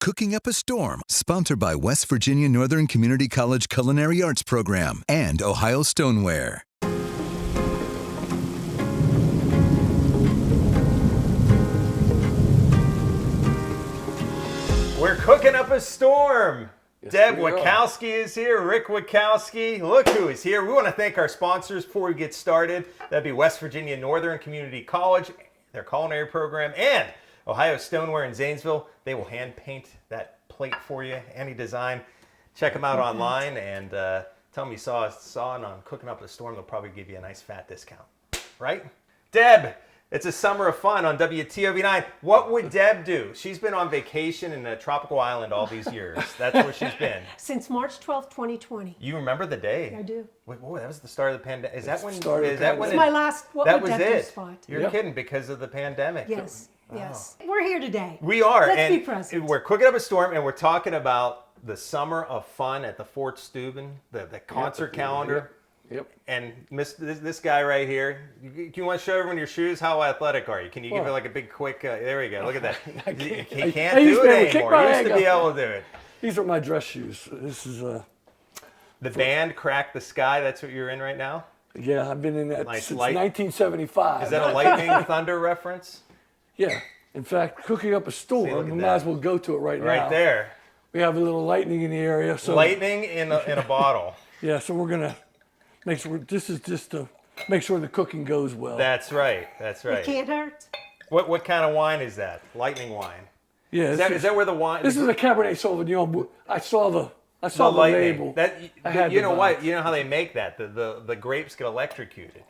Cooking Up a Storm, sponsored by West Virginia Northern Community College Culinary Arts Program and Ohio Stoneware. We're cooking up a storm. Yes, Deb we are. Witkowski is here, Rick Witkowski. Look who is here. We want to thank our sponsors before we get started. That'd be West Virginia Northern Community College, their culinary program, and Ohio Stoneware in Zanesville. They will hand paint that plate for you, any design. Check them out online and tell them you saw it on Cooking Up a Storm. They'll probably give you a nice fat discount, right? Deb, it's a summer of fun on WTOV 9. What would Deb do? She's been on vacation in a tropical island all these years. That's where she's been. Since March 12th, 2020. You remember the day? I do. Wait, whoa, that was the start of the pandemic. Is that when? started Is that when It's my last What that Would was Deb Do it? spot. You're Yeah. kidding, because of the pandemic. Yes, yes. We're here today. We are. Let's and be present. We're cooking up a storm, and we're talking about the summer of fun at the Fort Steuben, the concert calendar. Yep. And this guy right here, you want to show everyone your shoes? How athletic are you? Can you give it like a big quick, there we go, look at that. He can't do it anymore. He used to be able to do it. These are my dress shoes. This is The band Crack the Sky, that's what you're in right now? yeah, I've been in that Nice since light. 1975. Is that a lightning thunder reference? Yeah. In fact, Cooking Up a Storm, look at we that. might as well go to it right now. Right there. We have a little lightning in the area. So Lightning in a bottle. yeah, so we're gonna make sure this is just to make sure the cooking goes well. That's right. That's It right. can't hurt. What kind of wine is that? Lightning wine. yeah. Is that where the wine? This is a Cabernet Sauvignon. I saw the the lightning. label. I had You to know buy what? it. You know how they make that? The grapes get electrocuted.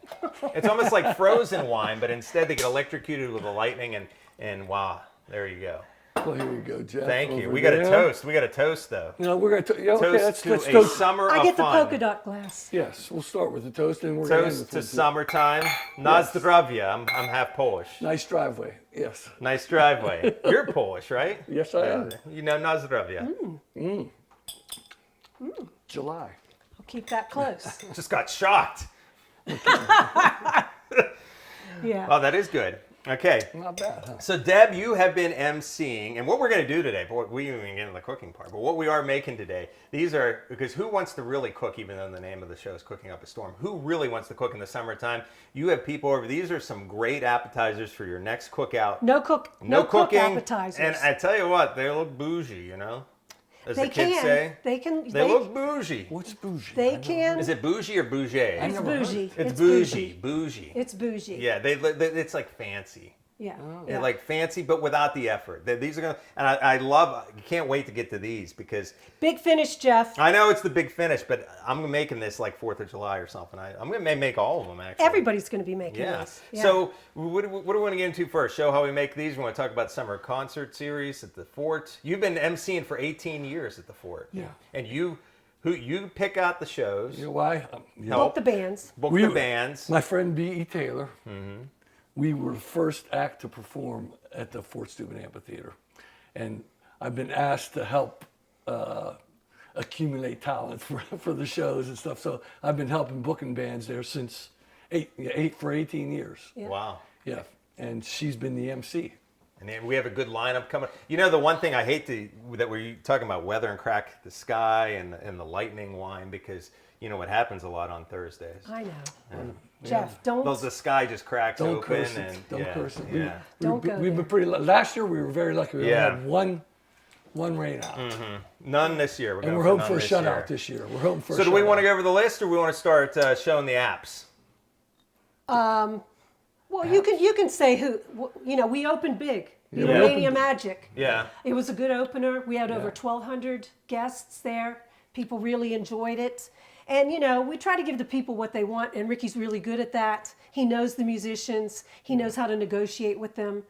It's almost like frozen wine, but instead they get electrocuted with the lightning, and wow, there you go. Well, here you go, Jeff. Thank you. over We got a there. toast. We got a toast though. No, we're gonna okay. Toast Let's to a toast. summer I of get the fun. polka dot glass. Yes, we'll start with the toast, and we're gonna end Toast with to one, too. summertime. Na zdrowie. I'm half Polish. Nice driveway. Yes. Nice driveway. You're Polish, right? Yes, I am. You know na zdrowie. July. I'll keep that close. Just got shocked. Yeah. Oh, that is good. Okay. Not bad, huh? So, Deb, you have been emceeing, and what we're going to do today, but we didn't even get into the cooking part, but what we are making today, these are, because who wants to really cook, even though the name of the show is Cooking Up a Storm? Who really wants to cook in the summertime? You have people over, these are some great appetizers for your next cookout. No cook cooking. appetizers. And I tell you what, they look bougie, you know? As they the kids can. say. They look bougie. What's bougie? They can. Is it bougie or bougie? It's never heard. bougie. It's bougie. Bougie. It's bougie. Yeah, it's like fancy. Yeah. Yeah, like fancy, but without the effort. These are gonna, and I love. You can't wait to get to these because Big finish, Jeff. I know it's the big finish, but I'm making this like 4th of July or something. I'm gonna make all of them actually. Everybody's going to be making Yeah. this. Yeah. So what do we want to get into first? Show how we make these. We want to talk about summer concert series at the Fort. You've been emceeing for 18 years at the Fort. Yeah. And you pick out the shows. You know why? Book the bands. Book the bands. My friend B.E. Taylor, we were the first act to perform at the Fort Steuben Amphitheater. And I've been asked to help accumulate talent for the shows and stuff. So I've been helping booking bands there since 18 years. Yeah. Wow. Yeah. And she's been the MC. And then we have a good lineup coming. You know, the one thing I hate that we're talking about weather and Crack the Sky and the lightning wine, because you know what happens a lot on Thursdays. I know. Jeff, don't. The sky just cracks Don't open. curse it. And, Don't curse it. Yeah. Don't go We've there. been pretty. Last year we were very lucky. We Yeah. only had one rain out, None this year. and we're hoping for a shutout this year. We're hoping for. So a do we want to shutout. go over the list, or we want to start showing the apps? Well, you can say who. You know, we opened big. Yeah, You we know, opened Mania big. Magic. Yeah. It was a good opener. We had over Yeah. 1,200 guests there. People really enjoyed it. And, you know, we try to give the people what they want, and Ricky's really good at that. He knows the musicians. He knows how to negotiate with them.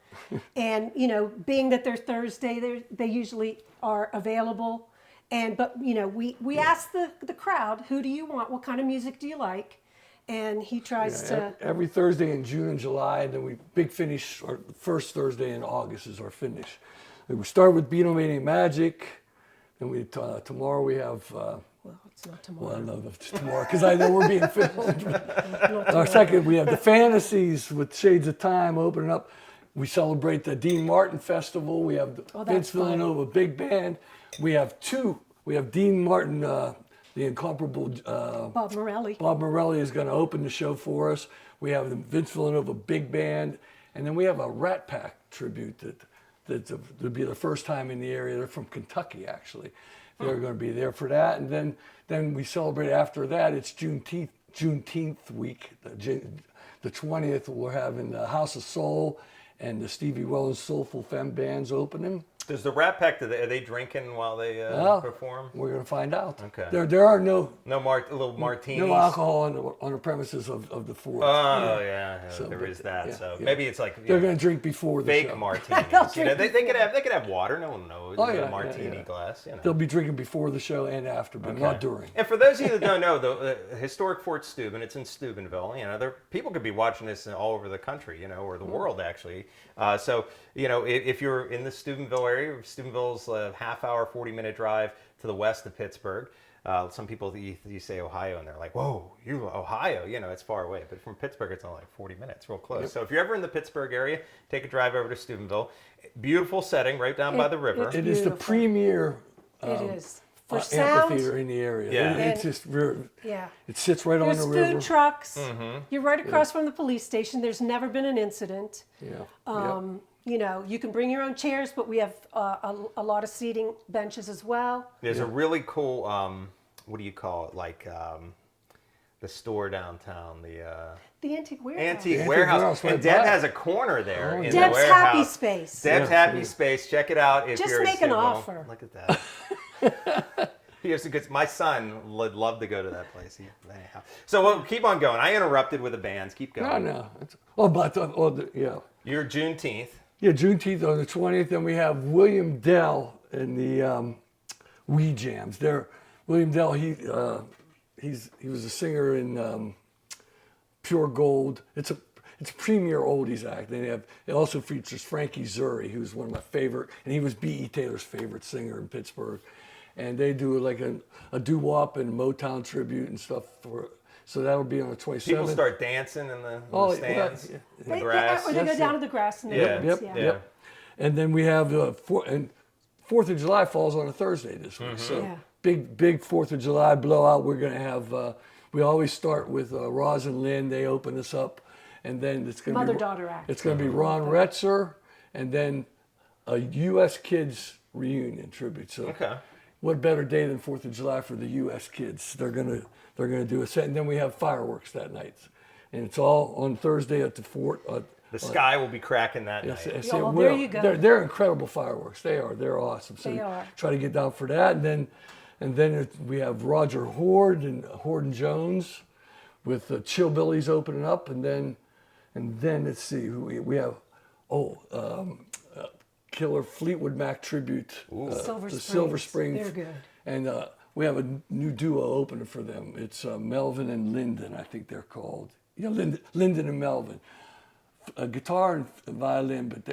And, you know, being that they're Thursday, they usually are available. But, you know, we ask the crowd, who do you want? What kind of music do you like? And he tries to... Every Thursday in June and July, and then we big finish. Our first Thursday in August is our finish. We start with Beatlemania Magic. Then we tomorrow we have. Well, it's not tomorrow. Well, I know it's tomorrow because I know we're being filmed. Our second, we have the Fantasies with Shades of Time opening up. we celebrate the Dean Martin Festival. We have the Vince fun. Villanova Big Band. We have Dean Martin, the incomparable Bob Morelli. Bob Morelli is going to open the show for us. We have the Vince Villanova Big Band, and then we have a Rat Pack tribute that would be the first time in the area. They're from Kentucky, actually. They're going to be there for that, and then we celebrate after that. It's Juneteenth week, the 20th. We're having the House of Soul and the Stevie Welles Soulful Femme bands opening. Does the Rat Pack, are they drinking while they perform? We're going to find out. Okay. There are no little martinis. no alcohol on the premises of the fort. Oh yeah, So, there is that. yeah, So yeah. maybe it's like They're going to drink before the fake show. martinis. They could have water. No one knows. Oh, A yeah, martini yeah. glass. They'll be drinking before the show and after, but not during. And for those of you that don't know, the historic Fort Steuben, it's in Steubenville. People could be watching this all over the country, or the world actually. So if you're in the Steubenville area, Steubenville's a half-hour, 40-minute drive to the west of Pittsburgh. Some people, you say Ohio, and they're like, whoa, Ohio, it's far away. But from Pittsburgh, it's only like 40 minutes, real close. Yep. So if you're ever in the Pittsburgh area, take a drive over to Steubenville. Beautiful setting right down by the river. It is the premier It is. For sound, amphitheater in the area. Yeah. It's just it sits right there's on the river. food trucks. Mm-hmm. You're right across from the police station. There's never been an incident. Yeah. You can bring your own chairs, but we have a lot of seating benches as well. There's a really cool, what do you call it? Like the store downtown, The antique warehouse. antique warehouse. right And Deb by. has a corner there in the Deb's warehouse. Happy Space. Deb's Happy Space. Check it out if Just you're in make an Steubenville. offer. Look at that. Here's a good. My son would love to go to that place. Anyhow. So we'll keep on going. I interrupted with the bands. Keep going. No. Yeah. You're Juneteenth. Yeah, Juneteenth on the 20th. Then we have William Dell and the Wee Jams. William Dell, he was a singer in Pure Gold. It's a premier oldies act. It also features Frankie Zuri, who's one of my favorite, and he was B.E. Taylor's favorite singer in Pittsburgh. And they do like a doo-wop and Motown tribute and stuff so that'll be on the 27th. People start dancing in the stands, in the grass. Or they go down to the grass and they dance. Yep. And then we have and 4th of July falls on a Thursday this week. So big 4th of July blowout. We're going to have, we always start with Roz and Lynn. They open us up. And then it's going to be Mother-daughter act. It's going to be Ron Retzer and then a U.S. Kids reunion tribute. So what better day than 4th of July for the U.S. kids? They're going to do a set. And then we have fireworks that night. And it's all on Thursday at the fort. The sky will be cracking that night. There you go. They're incredible fireworks. They are. They're awesome. So They are. try to get down for that, and then we have Roger Horde and Jones with the Chillbillies opening up, and then let's see who we have. Killer Fleetwood Mac tribute. Silver Springs. They're good. And we have a new duo opening for them. It's Melvin and Lyndon, I think they're called. Lyndon and Melvin. Guitar and violin, but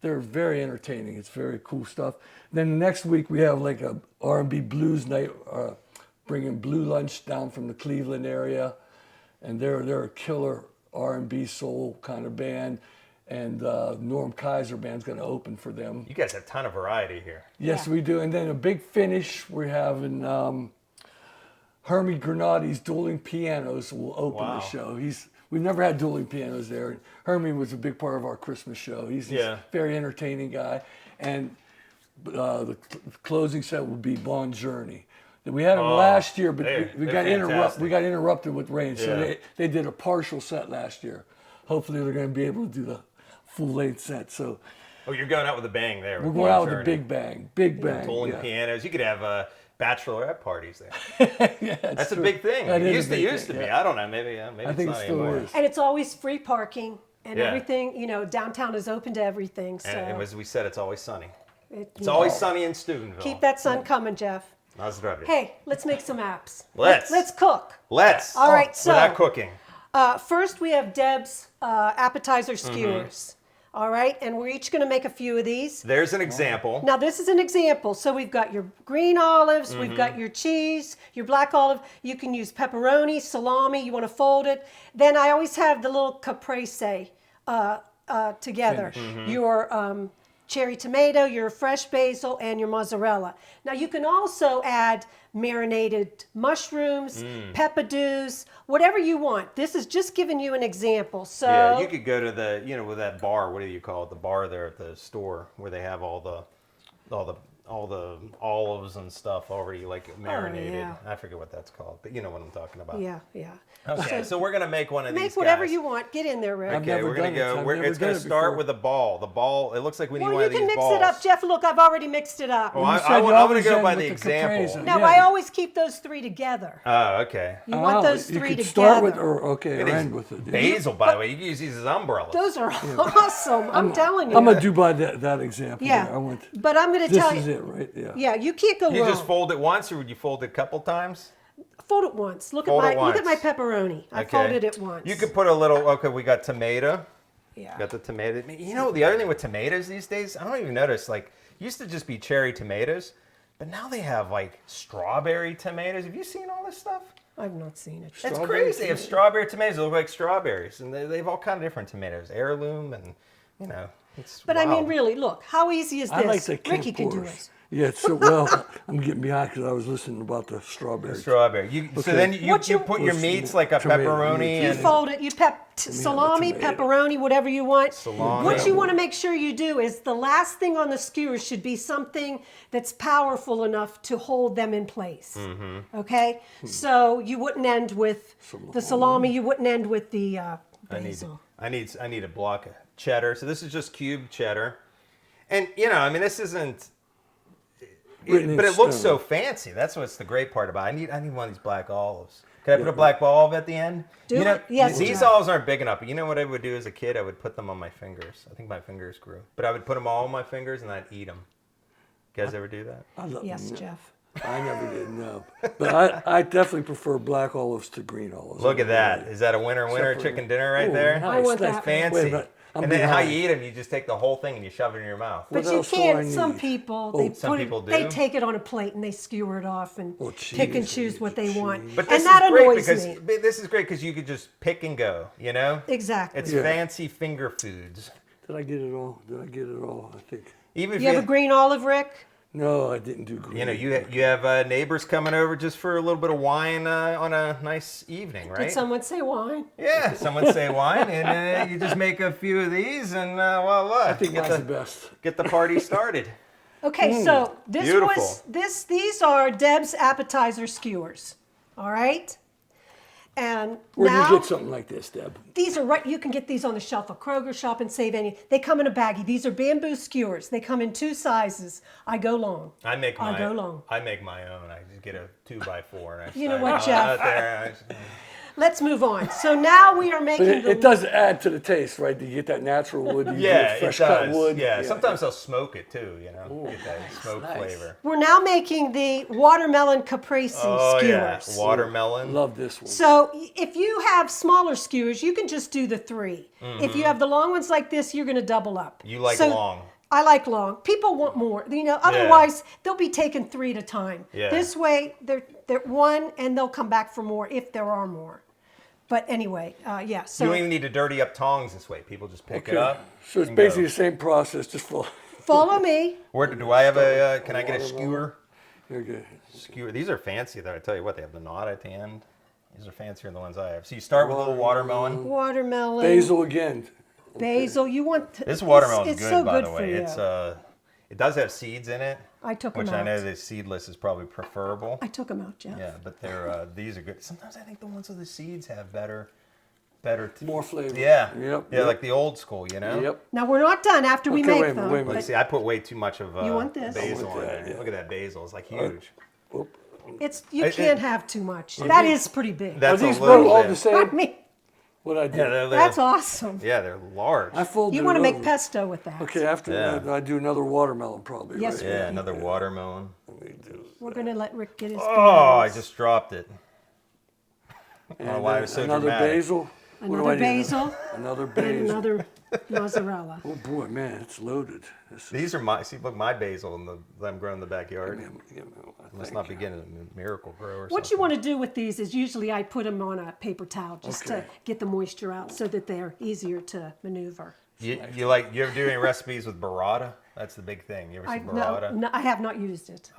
they're very entertaining. It's very cool stuff. Then next week we have like a R&B blues night, bringing Blue Lunch down from the Cleveland area, and they're a killer R&B soul kind of band. And Norm Kaiser Band's going to open for them. You guys have a ton of variety here. Yes, we do. And then a big finish, we're having Hermie Granati's Dueling Pianos will open the show. We've never had dueling pianos there. Hermie was a big part of our Christmas show. He's a very entertaining guy. And the closing set will be Bon Journey. We had them last year, but we got interrupted with rain. So they did a partial set last year. Hopefully they're going to be able to do the full-length set. So, you're going out with a bang there. We're going out with a big bang. Dueling pianos. You could have bachelorette parties there. That's true. A big thing. It used to be. I don't know. Maybe I think it's not anymore. Is. And it's always free parking and everything. Downtown is open to everything. So. And as we said, it's always sunny. It's always sunny in Steubenville. Keep that sun coming, Jeff. Hey, let's make some apps. Let's cook. All right. So without cooking. First, we have Deb's appetizer skewers. All right, and we're each going to make a few of these. There's an example. Now, this is an example. So we've got your green olives, we've got your cheese, your black olive. You can use pepperoni, salami. You want to fold it. Then I always have the little caprese together. Your cherry tomato, your fresh basil, and your mozzarella. Now you can also add marinated mushrooms, peppadews, whatever you want. This is just giving you an example. So Yeah, you could go to the, with that bar, what do you call it? The bar there at the store where they have all the olives and stuff already like marinated. yeah. I forget what that's called, but you know what I'm talking about. yeah. Okay, so we're gonna make one of these. Make whatever guys. you want. Get in there, Rick. I've Okay, never we're gonna done it. go. I've never It's gonna done it start before. with the ball. The ball. It looks like we need Well, one you of these can mix balls. it up, Jeff. Look, I've already mixed it up. Oh, You said I'm you gonna always go end by with the the example. caprese. No, Yeah. I always keep those three together. Oh, okay. You want those you three could together. start with, or Look at end these with it. basil, by the way. You can use these as umbrellas. Those are awesome. I'm telling you. I'm gonna do by that example. Yeah. I want. But I'm going to This tell is you. it, right? Yeah. Yeah, you can't go You wrong. just fold it once, or would you fold it a couple times? Fold it once. Look Fold it at my once. pepperoni. I Okay. folded it once. You could put a little. Okay, we got tomato. Yeah. Got the tomato. The other thing with tomatoes these days, I don't even notice. Like, used to just be cherry tomatoes, but now they have like strawberry tomatoes. Have you seen all this stuff? I've not seen it. It's Strawberry crazy. They have tomato. strawberry tomatoes. They look like strawberries, and they have all kind of different tomatoes, heirloom, and it's. But I mean, wild. really, look, how easy is this? I like the Ricky can do campers. it. Yeah, so well, I'm getting behind because I was listening about the strawberries. Strawberry. So Okay. then you What you- put your With meats like a tomato pepperoni meats. You and fold it, salami, tomato. pepperoni, whatever you want. Salami. What you want to make sure you do is the last thing on the skewer should be something that's powerful enough to hold them in place. Mm-hmm. Okay? So you wouldn't end with the salami, you wouldn't end with the basil. I need a block of cheddar. So this is just cubed cheddar, and this isn't. Written in But it looks stone. so fancy. That's what's the great part about it. I need one of these black olives. Can I put a black olive at the end? Do it? Yes, These Jeff. olives aren't big enough. But you know what I would do as a kid? I would put them on my fingers. I think my fingers grew. But I would put them all on my fingers and I'd eat them. You guys ever do that? I love Yes, them. Jeff. I never did, no. But I definitely prefer black olives to green olives. Look at that. Is that a winner Separate. chicken dinner right Ooh, there? nice, want nice. that. Fancy. Wait a minute, I'm And then how behind. you eat them, you just take the whole thing and you shove it in your mouth. What But you else do I can't. Some need? people, Oh, they some put people it, do? they take it on a plate and they skewer it off and Oh, pick and cheese. choose what they want. But and this that is great annoys because me. this is great because you could just pick and go. Exactly. It's Yeah. fancy finger foods. Did I get it all? I think. Even if You have a green olive, Rick? No, I didn't do green. you have neighbors coming over just for a little bit of wine on a nice evening, right? Did someone say wine? Yeah, someone say wine, and you just make a few of these, and voila, I think that's the best. get the party started. Okay, so this Beautiful. these are Deb's appetizer skewers. All right? And Where do now you get something like this, Deb? these are right. You can get these on the shelf at Kroger, Shop and Save Any. They come in a baggie. These are bamboo skewers. They come in two sizes. I go long. I make I'll my go long. I make my own. I just get a 2x4. And You know I what, out Jeff? there, Let's move on. So now we are But making it does add to the taste, right? You get that natural wood. You yeah, get fresh it cut does. wood. Yeah, sometimes they'll smoke it too. Get that smoke nice. flavor. We're now making the watermelon caprese Oh yeah, skewers. watermelon. Love this one. So if you have smaller skewers, you can just do the 3. If you have the long ones like this, you're going to double up. Mm-hmm. You like So long. I like long. People want more. Otherwise they'll be taken 3 at a time. Yeah. This way, they're 1, and they'll come back for more if there are more. But anyway, yeah. So You don't even need to dirty up tongs this way. People just pick it up. So it's and go. basically the same process, just full. follow me. Where do I have a? Can I get a skewer? You're good. Skewer. These are fancy though. I tell you what, they have the knot at the end. These are fancier than the ones I have. So you start with a little watermelon. Watermelon. Basil again. Basil. You want This watermelon is it's good, so by good the for way. you. It's it does have seeds in it, I took them which out. I know the seedless is probably preferable. I took them out, Jeff. Yeah, but they're these are good. Sometimes I think the ones with the seeds have better. More flavor. Yeah. Yep. Yeah, like the old school, Yep. Now we're not done after we Okay, make wait a minute, them. wait a minute. But see, I put way too much of You want this? basil I want in that, there. yeah. Look at that basil; it's like huge. Oop. You I- can't have too much. That is pretty big. Are That's these a both little all bit. the I same? mean, What I did? Yeah, they're, that's awesome. yeah, they're large. I folded You it want to make over. pesto with that. Okay, after Yeah. that, I do another watermelon probably. Yes, right? Yeah, another watermelon. Let me do We're going to let Rick get his Oh, I bananas. just dropped it. I don't know why I was so another dramatic. basil. What do Another I do? basil Another and basil. another mozzarella. Oh boy, man, it's loaded. This is, These are my, see, look, my basil that I'm growing in the backyard. give me one, Must thank not you. be getting a miracle grow or something. What you want to do with these is usually I put them on a paper towel just to Okay. get the moisture out so that they're easier to maneuver. You ever do any recipes with burrata? That's the big thing. You ever see burrata? No, I have not used it.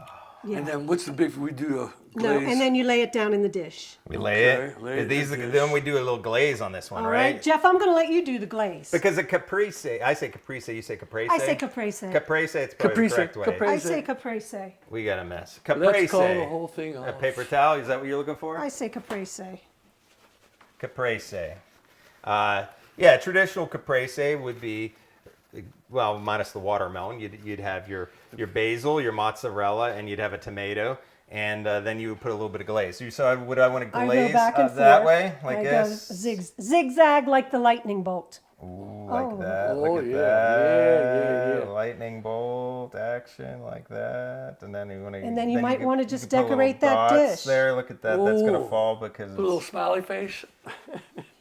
Yeah. And then what's the big? We do a glaze. No, and then you lay it down in the dish. We lay it. Then we do a little glaze on this one, All right? right, Jeff, I'm going to let you do the glaze. Because a caprese, I say caprese, you say caprese? I say caprese. Caprese, it's probably the correct way. Caprese. I say caprese. We got a mess. Let's Caprese. call the whole thing A off. paper towel, is that what you're looking for? I say caprese. Caprese. Yeah, traditional caprese would be, well, minus the watermelon. You'd have your basil, your mozzarella, and you'd have a tomato. And then you would put a little bit of glaze. So would I want to glaze I go back and forth. that way, like I this? Go zigzag like the lightning bolt. Ooh, like that. Oh, Look at yeah, that. yeah. Lightning bolt action like that. And then you want to. And then you might want to just put little decorate that dots dish. there. Look at that. That's gonna Ooh. fall because Put a little smiley face.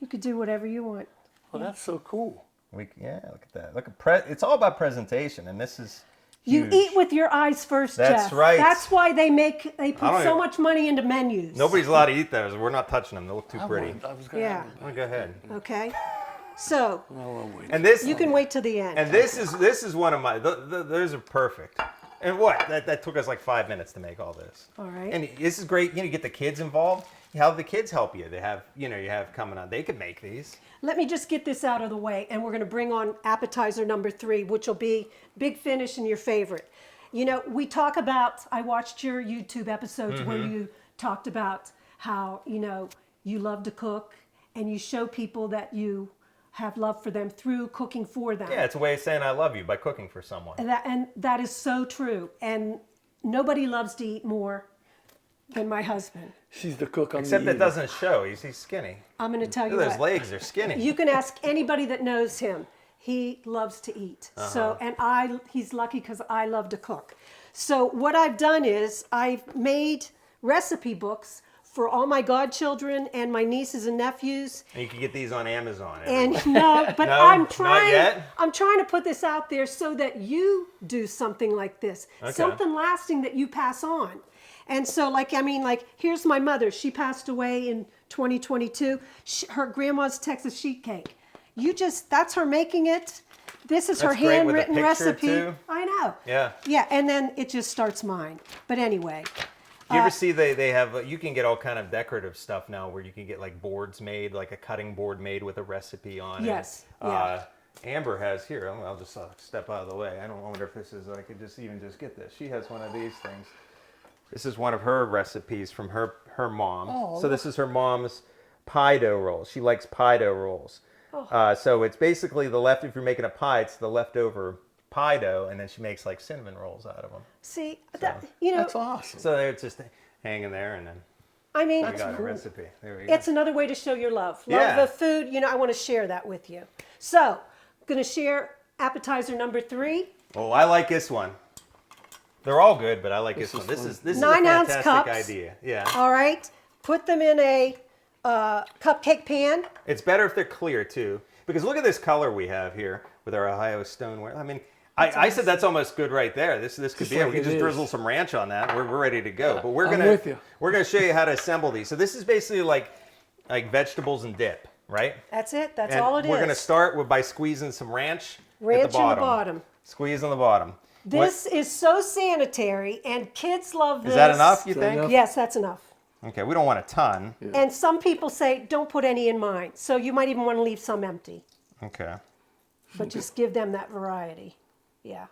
You could do whatever you want. Well, that's so cool. look at that. It's all about presentation, and this is. You huge. eat with your eyes first, That's Jeff. right. That's why they put don't so even- much money into menus. Nobody's allowed to eat those. We're not touching them. They look too I pretty. was gonna Yeah. Oh, go ahead. Okay. So I'll wait. And this. you can wait till the end. And this is one of my. Those are perfect. And what? That took us like 5 minutes to make all this. All right. And this is great. You get the kids involved. How the kids help you? They have, you have coming on. They could make these. Let me just get this out of the way, and we're going to bring on appetizer number 3, which will be big finish and your favorite. We talk about, I watched your YouTube episodes where you talked about how, you love to cook and you show people that you have love for them through cooking for them. Yeah, it's a way of saying I love you by cooking for someone. And that is so true. And nobody loves to eat more than my husband. She's the cook. Except it dodoesn't show. He's skinny. I'm going to tell you Look at what. those legs. They're skinny. You can ask anybody that knows him. He loves to eat. So, and he's lucky because I love to cook. So what I've done is I've made recipe books for all my godchildren and my nieces and nephews. And you can get these on Amazon. And everywhere. but No, I'm not trying. yet? I'm trying to put this out there so that you do something like this, something lasting that you pass on. And so, here's my mother. She passed away in 2022. Her grandma's Texas sheet cake. That's her making it. This is her That's great with a handwritten picture, recipe. too. I know. Yeah. Yeah, and then it just starts mine. But anyway. You ever see they have, you can get all kind of decorative stuff now where you can get like boards made, like a cutting board made with a recipe on Yes, it. yeah. Amber has here, I'll just step out of the way. I don't wonder if this is, I could just get this. She has one of these things. This is one of her recipes from her mom. Oh, so this is her mom's pie dough rolls. She likes pie dough rolls. So it's basically if you're making a pie, it's the leftover pie dough, and then she makes like cinnamon rolls out of them. See, That's awesome. So they're just hanging there, and then I mean, we got a recipe. There we go. it's another way to show your love. Yeah. Love of food, I want to share that with you. So, I'm going to share appetizer number 3. Oh, I like this one. They're all good, but I like this one. This is a 9-ounce fantastic cups. idea. Yeah. All right. Put them in a cupcake pan. It's better if they're clear too, because look at this color we have here with our Ohio stoneware. I mean, I said that's almost good right there. This could be it. like We can it just is. drizzle some ranch on that. We're ready to go. But I'm with you. we're gonna show you how to assemble these. So this is basically like vegetables and dip, right? That's it. That's And all it is. we're gonna start by squeezing some ranch. Ranch at the in the bottom. bottom. Squeeze on the bottom. This is so sanitary, and kids love this. Is that enough? You Is that think? enough? Yes, that's enough. Okay, we don't want a ton. And some people say, don't put any in mine. So you might even want to leave some empty. Okay. But just give them that variety. Yeah.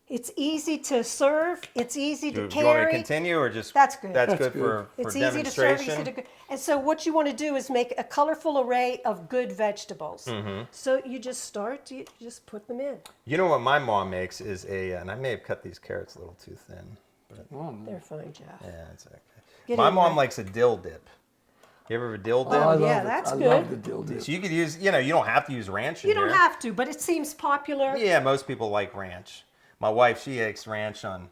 It's easy to serve. It's easy to Do carry. you want me to continue or just? That's good. That's That's good good. for It's easy to serve. demonstration. Easy to, and so what you want to do is make a colorful array of good vegetables. Mm-hmm. So you just you just put them in. You know what my mom makes is and I may have cut these carrots a little too thin, but They're fine, Jeff. yeah, it's okay. Get My in mom there. likes a dill dip. You ever have a dill dip? I love yeah, it. that's I good. love the dill dip. So you could use, you don't have to use ranch in You don't here. have to, but it seems popular. Yeah, most people like ranch. My wife, she makes ranch on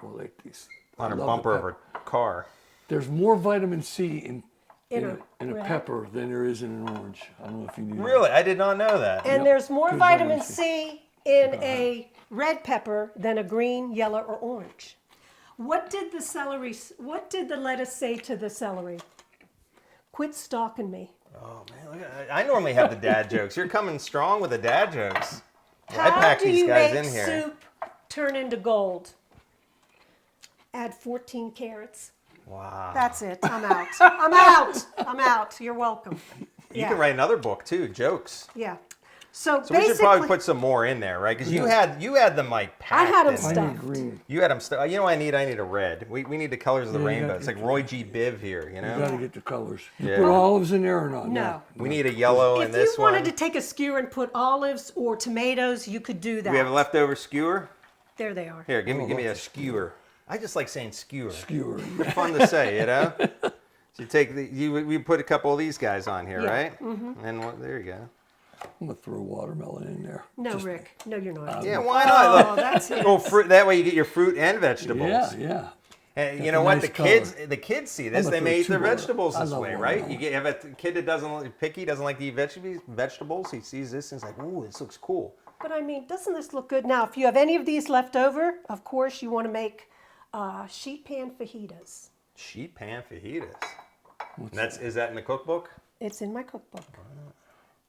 Well, like these. her I love the bumper of pepper. her car. There's more vitamin C in In a red. pepper than there is in an orange. I don't know if you knew that. Really? I did not know that. And there's more Good vitamin vitamin C in a red pepper than a green, yellow, or orange. What did the lettuce say to the celery? Quit stalking me. Oh man, look at, I normally have the dad jokes. You're coming strong with the dad jokes. I How pack do these you guys make in here. soup turn into gold? Add 14 carrots. Wow. That's it. I'm out. I'm out. I'm out. You're welcome. You can write another book too, jokes. Yeah. So So we basically, should probably put some more in there, right? Because you had them like I packed. had them in. I stuffed. need green. You had them. You know what I need? I need a red. We need the colors of the Yeah, you rainbow. got- It's like Roy G. Biv here, you know. You got to get the colors. You Yeah. put olives in there or not? No. We need a yellow in If you this one. wanted to take a skewer and put olives or tomatoes, you could do that. Do we have a leftover skewer? There they are. Here, give me a skewer. I just like saying skewer. Skewer. It's fun to say, you know. So you take we put a couple of these guys on here, Yeah. right? Mm-hmm. And there you go. I'm gonna throw watermelon in there. No, Rick. No, you're not. Yeah, why not? Oh, that's it. Oh, fruit. That way you get your fruit and vegetables. Yeah, yeah. And you That's know a what? nice The kids see this. I'm They gonna may eat throw their two water- vegetables I this love way, right? watermelon. You have a kid that doesn't like to eat vegetables. He sees this and he's like, "Ooh, this looks cool." But I mean, doesn't this look good? Now, if you have any of these left over, of course, you want to make sheet pan fajitas. Sheet pan fajitas. Is that in the cookbook? It's in my cookbook,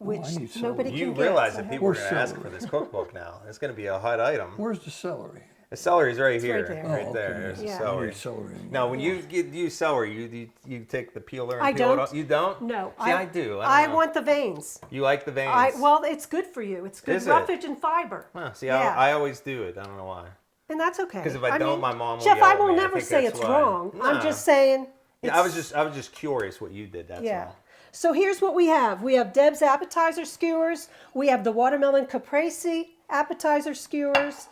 I which need celery. nobody You can get. realize so that I people are Where's going to ask celery? for this cookbook now. It's going to be a hot item. Where's the celery? The celery's right here, right there. right Oh, there. okay. There's the Yeah. I celery. need celery. in Now, there. when you use celery, you take the peeler and I peel it don't. off. You don't? No, See, I do. I don't know. want the veins. You like the veins? Well, it's good for you. It's good Is it? roughage and fiber. Huh, see, Yeah. I always do it. I don't know why. And that's okay. 'Cause if I don't, mean, my mom will Jeff, yell I at will me. I never think say that's it's why. wrong. I'm No. just saying. Yeah, I was just curious what you did. That's Yeah. all. So here's what we have. We have Deb's appetizer skewers. We have the watermelon caprese appetizer skewers.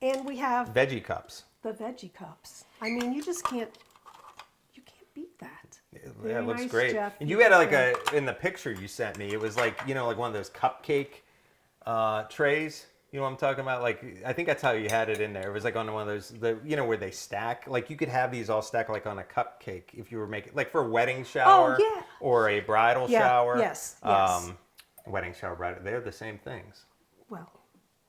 And we have Veggie cups. the veggie cups. I mean, you can't beat that. Yeah, Very it looks nice, great. Jeff. And you had in the picture you sent me, it was like one of those cupcake trays. You know what I'm talking about? Like, I think that's how you had it in there. It was like on one of those, where they stack. Like, you could have these all stacked like on a cupcake if you were making, like for a wedding shower yeah. or a bridal Yeah, shower. yes. Wedding shower, bridal, they're the same things. Well,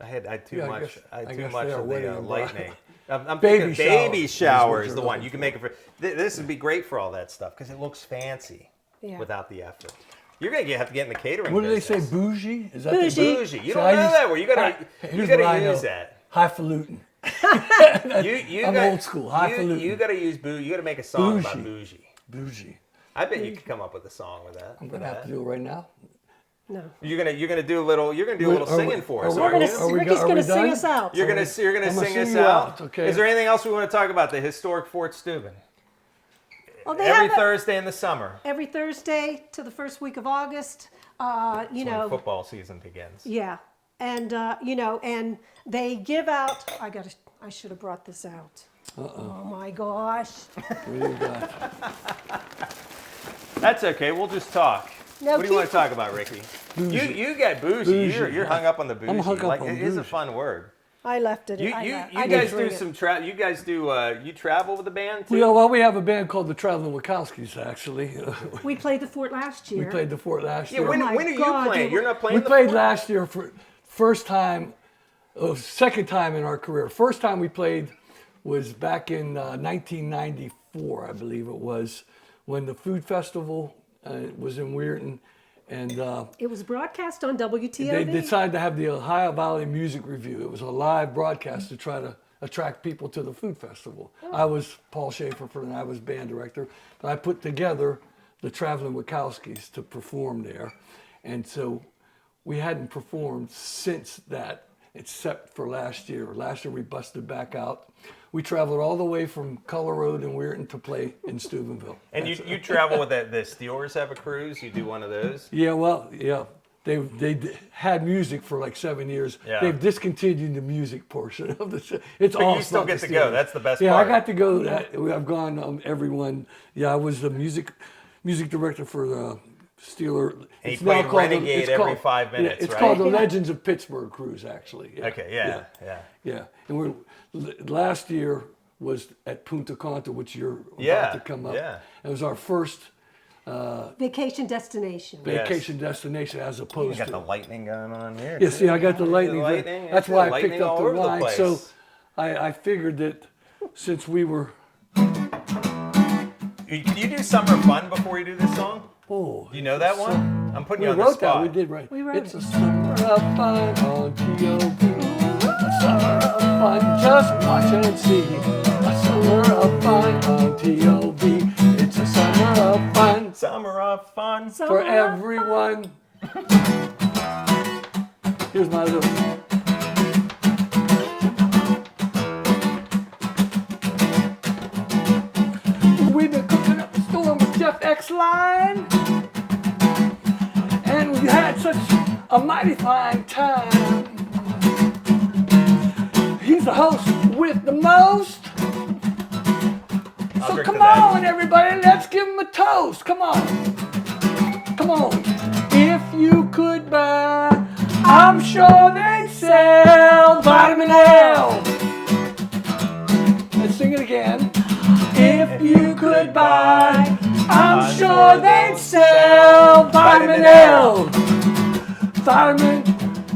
I had too Yeah, I much. guess- I had I too guess much they are of wedding the and lightning. I'm Baby thinking baby shower shower is is what the you're one looking you can make it for. This would be great for all that stuff because it looks fancy Yeah. without the effort. You're gonna have to get in the catering. What do they say? business. Bougie? Is that Bougie. Bougie. You So don't I know use- that word. You gotta Here's what I use know. that. Highfalutin. I'm old school. Highfalutin. You gotta use bougie. You gotta make a song about Bougie. bougie. Bougie. I bet you could come up with a song with that. I'm gonna have to do it right now. no. You're gonna do a little singing for us. are aren't we- you? Ricky's are we going to sing done? us out. You're gonna I'm sing gonna us sing you out. out, okay. Is there anything else we want to talk about? The historic Fort Steuben. Well, they Every have it Thursday in the summer. every Thursday to the first week of August. When football season begins. Yeah, and and they give out. I should have brought this out. Oh my gosh! What do you got? That's okay. We'll just talk. No, what do you want keep- to talk about, Ricky? Bougie. You get bougie. Bougie. You're hung up on the bougie. I'm hung up like, on it is a bougie. fun word. I left it. You I guys didn't do bring it. some you guys do you travel with the band too? We have a band called the Traveling Witkowskis, actually. We played the fort last year. We played the fort last Yeah, year. when my are you God, playing? dude. You're not playing. We the played Fort? last year for first time, second time in our career. First time we played was back in 1994, I believe it was, when the food festival was in Weirton, and It was broadcast on WTOV. they decided to have the Ohio Valley Music Review. It was a live broadcast to try to attract people to the food festival. I was Paul Schaefer and I was band director, but I put together the Traveling Witkowskis to perform there, and so we hadn't performed since that, except for last year. Last year we busted back out. We traveled all the way from Color Road and Weirton to play in Steubenville. And you travel with the Steelers have a cruise. You do one of those. Yeah, well, yeah. Had music for like 7 years. Yeah. They've discontinued the music portion of the show. It's But all you still about get the to go. Steelers. That's the best Yeah, part. I got to go. I've gone every one. Yeah, I was the music director for the Steeler. And It's you played now called Renegade every 5 minutes, yeah, it's right? called the Legends of Pittsburgh Cruise, actually. Yeah. Okay. Yeah. Yeah. And last year was at Punta Cana, which you're Yeah, about to come up. yeah. It was our first Vacation destination. Yes. vacation destination as You opposed got to. the lightning going on here. Yeah, see, I got the lightning. lightning. That's Yeah, why I lightning picked up all the over the wine. place. So I figured that since we were. You do Summer Fun before you do this song? Oh, Do you know that one? I'm putting you on the wrote spot. that. We did right. We wrote It's it. a summer of fun on TOV. A summer of fun, just watch and see. A summer of fun on TOV. It's a summer of fun Summer of fun. for everyone. Here's my little. We've been cooking up a storm with Jeff Oechslein, and we had such a mighty fine time. He's the host with the most. So drink come to that. on, everybody, let's give him a toast. Come on. Come on. If you could buy, I'm sure they'd sell vitamin L. Let's sing it again. If you could buy, I'm sure they'd sell vitamin L. Vitamin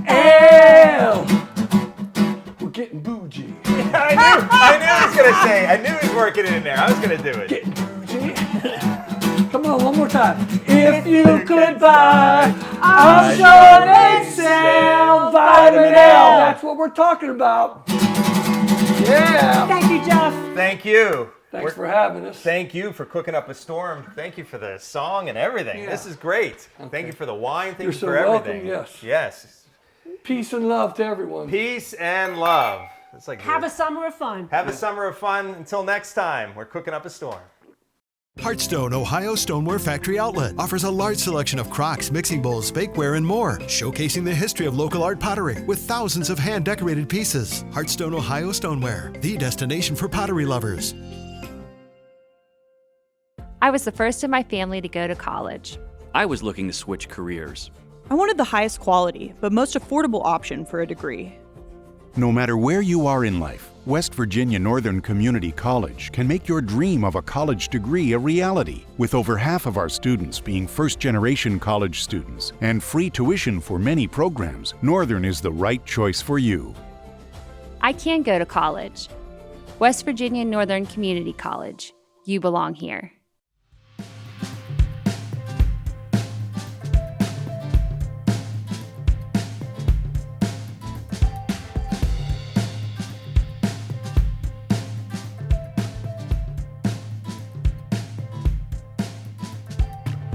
L. We're getting bougie. I knew he was going to say. I knew he was working it in there. I was going to do it. Getting bougie. Come on, one more time. If you could buy, I'm sure they'd sell vitamin L. That's what we're talking about. Yeah. Thank you, Jeff. Thank you. Thanks for having us. Thank you for cooking up a storm. Thank you for the song and everything. Yeah. This is great. Thank you for the wine. Thank You're you so for welcome, everything. yes. Yes. Peace and love to everyone. Peace and love. It's like Have a summer of fun. Have a summer of fun. Until next time, we're cooking up a storm. Hearthstone, Ohio Stoneware Factory Outlet offers a large selection of crocks, mixing bowls, bakeware, and more, showcasing the history of local art pottery with thousands of hand-decorated pieces. Hearthstone, Ohio Stoneware, the destination for pottery lovers. I was the first in my family to go to college. I was looking to switch careers. I wanted the highest quality, but most affordable option for a degree. No matter where you are in life, West Virginia Northern Community College can make your dream of a college degree a reality. With over half of our students being first-generation college students and free tuition for many programs, Northern is the right choice for you. I can go to college. West Virginia Northern Community College. You belong here.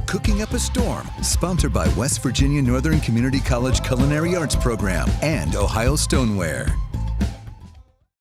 Cooking Up a Storm, sponsored by West Virginia Northern Community College Culinary Arts Program and Ohio Stoneware.